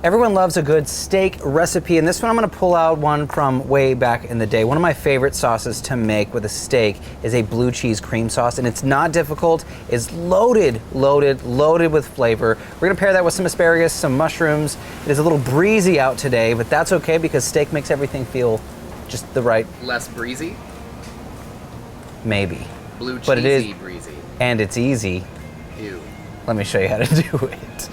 Everyone loves a good steak recipe, and this one I'm gonna pull out one from way back in the day. One of my favorite sauces to make with a steak is a blue cheese cream sauce, and it's not difficult. It's loaded with flavor. We're gonna pair that with some asparagus, some mushrooms. It is a little breezy out today, but that's okay because steak makes everything feel just the right. Less breezy? Maybe. Blue cheesy but it is breezy. And it's easy. Ew. Let me show you how to do it.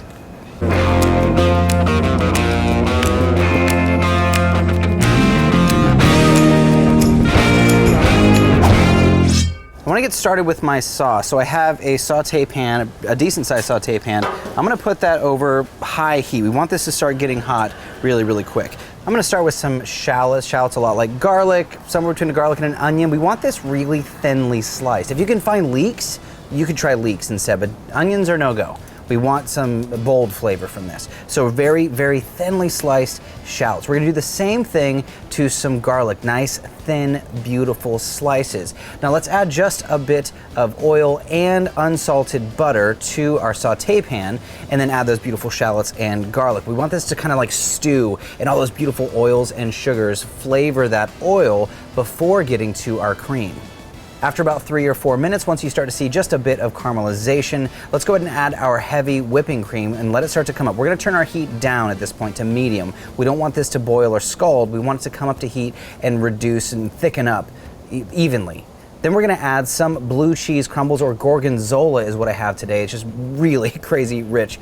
I want to get started with my sauce. So I have a saute pan, a decent sized saute pan. I'm going to put that over high heat. We want this to start getting hot really quick. I'm going to start with some shallots. Shallots a lot like garlic, somewhere between a garlic and an onion. We want this really thinly sliced. If you can find leeks, you could try leeks instead, but onions are no go. We want some bold flavor from this. So very thinly sliced shallots. We're gonna do the same thing to some garlic. Nice, thin, beautiful slices. Now let's add just a bit of oil and unsalted butter to our saute pan, and then add those beautiful shallots and garlic. We want this to kind of like stew, and all those beautiful oils and sugars flavor that oil before getting to our cream. After about 3 or 4 minutes, once you start to see just a bit of caramelization, let's go ahead and add our heavy whipping cream and let it start to come up. We're gonna turn our heat down at this point to medium. We don't want this to boil or scald. We want it to come up to heat and reduce and thicken up evenly. Then we're gonna add some blue cheese crumbles, or gorgonzola is what I have today. It's just really crazy rich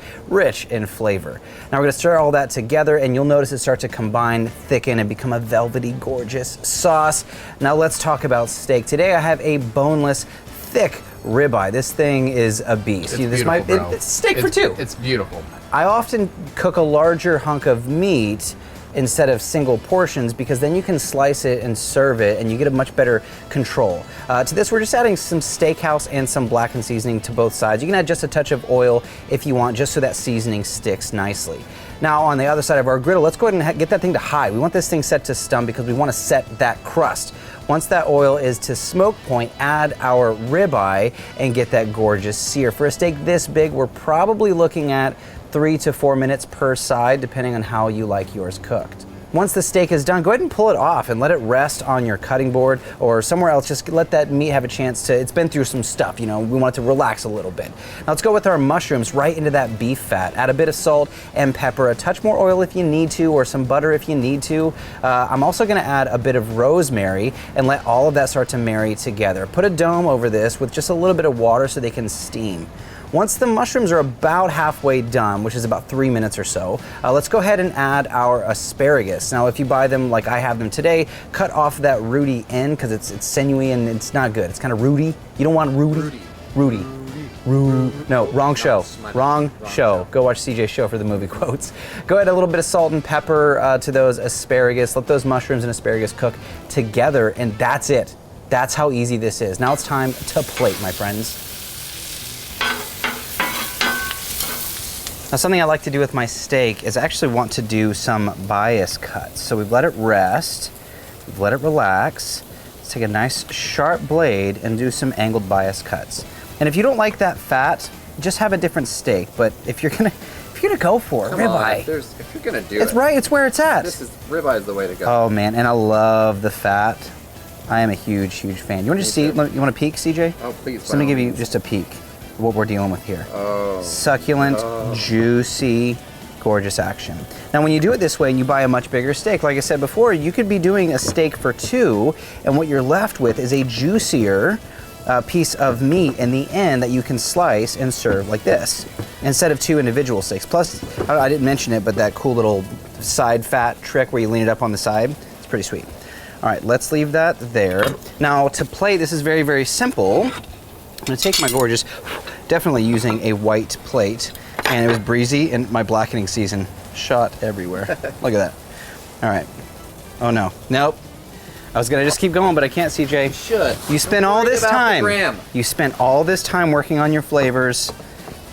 in flavor. Now we're gonna stir all that together, and you'll notice it start to combine, thicken, and become a velvety, gorgeous sauce. Now let's talk about steak. Today I have a boneless, thick ribeye. This thing is a beast. It's steak for two. It's beautiful. I often cook a larger hunk of meat instead of single portions, because then you can slice it and serve it and you get a much better control. To this, we're just adding some steakhouse and some blackened seasoning to both sides. You can add just a touch of oil if you want, just so that seasoning sticks nicely. Now on the other side of our griddle, let's go ahead and get that thing to high. We want this thing set to stum because we want to set that crust. Once that oil is to smoke point, add our ribeye and get that gorgeous sear. For a steak this big, we're probably looking at 3 to 4 minutes per side, depending on how you like yours cooked. Once the steak is done, go ahead and pull it off and let it rest on your cutting board or somewhere else. Just let that meat have a chance to, it's been through some stuff, you know, we want it to relax a little bit. Now let's go with our mushrooms right into that beef fat. Add a bit of salt and pepper, a touch more oil if you need to, or some butter if you need to. I'm also gonna add a bit of rosemary and let all of that start to marry together. Put a dome over this with just a little bit of water so they can steam. Once the mushrooms are about halfway done, which is about 3 minutes or so, let's go ahead and add our asparagus. Now, if you buy them like I have them today, cut off that rooty end because it's sinewy and it's not good. It's kind of rooty. You don't want rooty. Rooty. No, wrong show. Wrong show. Go watch CJ's show for the movie quotes. Go add a little bit of salt and pepper to those asparagus. Let those mushrooms and asparagus cook together, and that's it. That's how easy this is. Now it's time to plate, my friends. Now, something I like to do with my steak is I actually want to do some bias cuts. So we've let it rest, we've let it relax. Let's take a nice sharp blade and do some angled bias cuts. And if you don't like that fat, just have a different steak. But if you're gonna go for it, ribeye. If you're gonna do it, it's right. It's where it's at. Ribeye is the way to go. Oh man, and I love the fat. I am a huge fan. You want to just see? You want to peek, CJ? Oh please. So let me give you just a peek. What we're dealing with here. Oh. Succulent, juicy, gorgeous action. Now when you do it this way and you buy a much bigger steak, like I said before, you could be doing a steak for two, and what you're left with is a juicier piece of meat in the end that you can slice and serve like this, instead of two individual steaks. Plus, I didn't mention it, but that cool little side fat trick where you lean it up on the side, it's pretty sweet. All right, let's leave that there. Now to plate, this is very simple. I'm gonna take my gorgeous, definitely using a white plate, and it was breezy and my blackening season shot everywhere. Look at that. All right. Oh no, nope. I was gonna just keep going, but I can't, CJ. You should. You spent all this time. You spent all this time working on your flavors.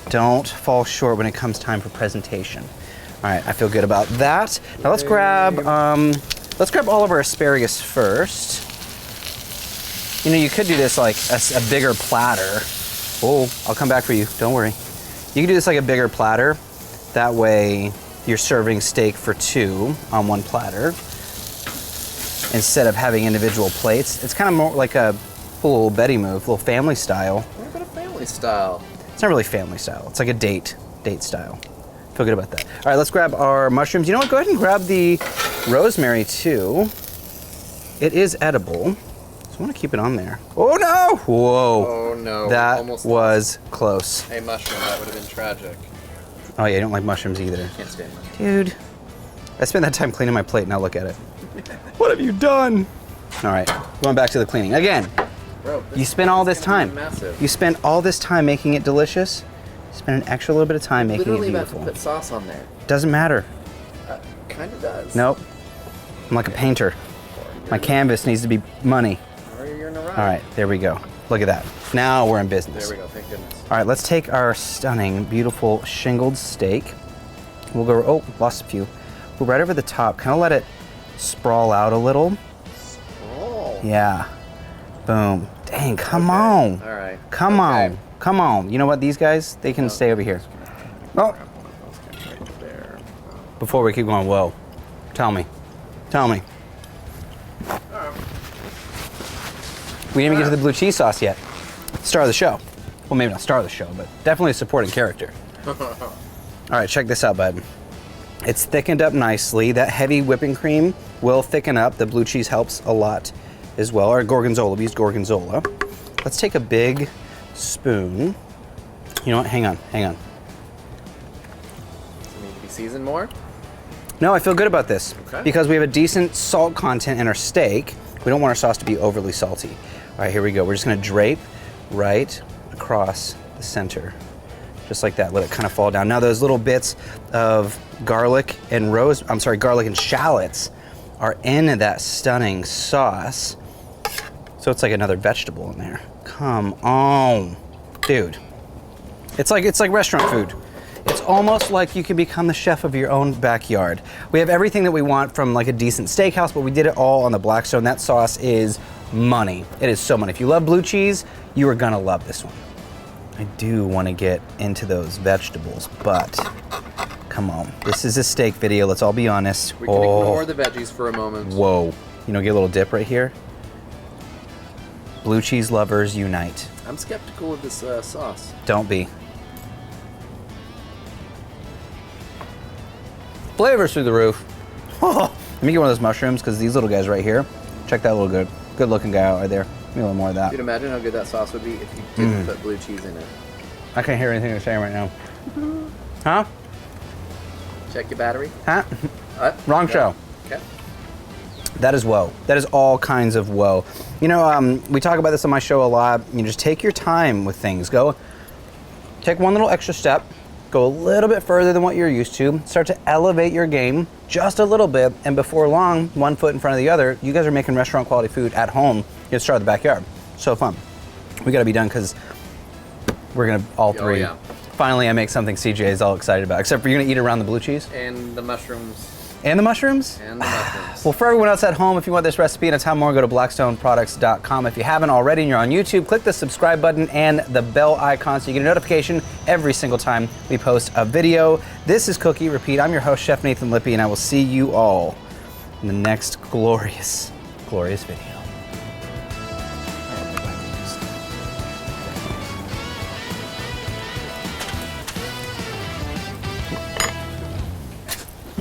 Don't fall short when it comes time for presentation. All right, I feel good about that. Now let's grab all of our asparagus first. You know, you could do this like a bigger platter. Oh, I'll come back for you, don't worry. You can do this like a bigger platter. That way you're serving steak for two on one platter instead of having individual plates. It's kind of more like a little Betty move, a little family style. What about a family style? It's not really family style. It's like a date style. Feel good about that. All right, let's grab our mushrooms. You know what? Go ahead and grab the rosemary too. It is edible. So I want to keep it on there. Oh no! Whoa. Oh no. That Almost was close. a mushroom. That would have been tragic. Oh yeah, I don't like mushrooms either. Can't stand mushrooms. Dude, I spent that time cleaning my plate. Now look at it. What have you done? All right, going back to the cleaning. Again, Bro, you spent all this is gonna time. be massive. You spent all this time making it delicious. You spent an extra little bit of time making it Literally about beautiful. to put sauce on there. Doesn't matter. Kind of does. Nope. I'm like a painter. My canvas needs to be money. Or you're in a rush. All right, there we go. Look at that. Now we're in business. There we go. Thank goodness. All right, let's take our stunning, beautiful shingled steak. We'll go, oh, lost a few. We'll right over the top, kind of let it sprawl out a little. Oh. Yeah. Boom. Dang, come Okay. on. All right. Come Okay. on. Come on. You know what, these guys, they can stay over here. Oh, Right there. before we keep going, whoa. Tell me. Tell me. We didn't even get to the blue cheese sauce yet. Star of the show. Well, maybe not star of the show, but definitely a supporting character. All right, check this out, bud. It's thickened up nicely. That heavy whipping cream will thicken up. The blue cheese helps a lot as well. Or gorgonzola, we used gorgonzola. Let's take a big spoon. You know what, hang on. Does it need to be seasoned more? No, I feel good about this Okay. because we have a decent salt content in our steak. We don't want our sauce to be overly salty. All right, here we go. We're just gonna drape right across the center. Just like that, let it kind of fall down. Now those little bits of garlic and garlic and shallots are in that stunning sauce. So it's like another vegetable in there. Come on, dude. It's like restaurant food. It's almost like you could become the chef of your own backyard. We have everything that we want from like a decent steakhouse, but we did it all on the Blackstone. That sauce is money. It is so money. If you love blue cheese, you are gonna love this one. I do want to get into those vegetables, but come on. This is a steak video, let's all be honest. We can ignore the veggies for a moment. Whoa. You know, get a little dip right here. Blue cheese lovers unite. I'm skeptical of this sauce. Don't be. Flavors through the roof. Let me get one of those mushrooms because these little guys right here. Check that little good looking guy out right there. Give me a little more of that. Dude, imagine how good that sauce would be if you didn't put blue cheese in it. I can't hear anything you're saying right now. Huh? Check your battery. Huh? Wrong No. show. Okay. That is woe. That is all kinds of woe. You know, we talk about this on my show a lot. You just take your time with things. Take one little extra step. Go a little bit further than what you're used to. Start to elevate your game just a little bit. And before long, one foot in front of the other, you guys are making restaurant quality food at home. You start in the backyard. So fun. We got to be done because we're going to all three. yeah. Finally, I make something CJ is all excited about. Except for you're going to eat around the blue cheese. And the mushrooms. And the mushrooms? And the mushrooms. Well, for everyone else at home, if you want this recipe and a ton more, go to blackstoneproducts.com. If you haven't already and you're on YouTube, click the subscribe button and the bell icon so you get a notification every single time we post a video. This is Cookie Repeat. I'm your host, Chef Nathan Lippy, and I will see you all in the next glorious, glorious video.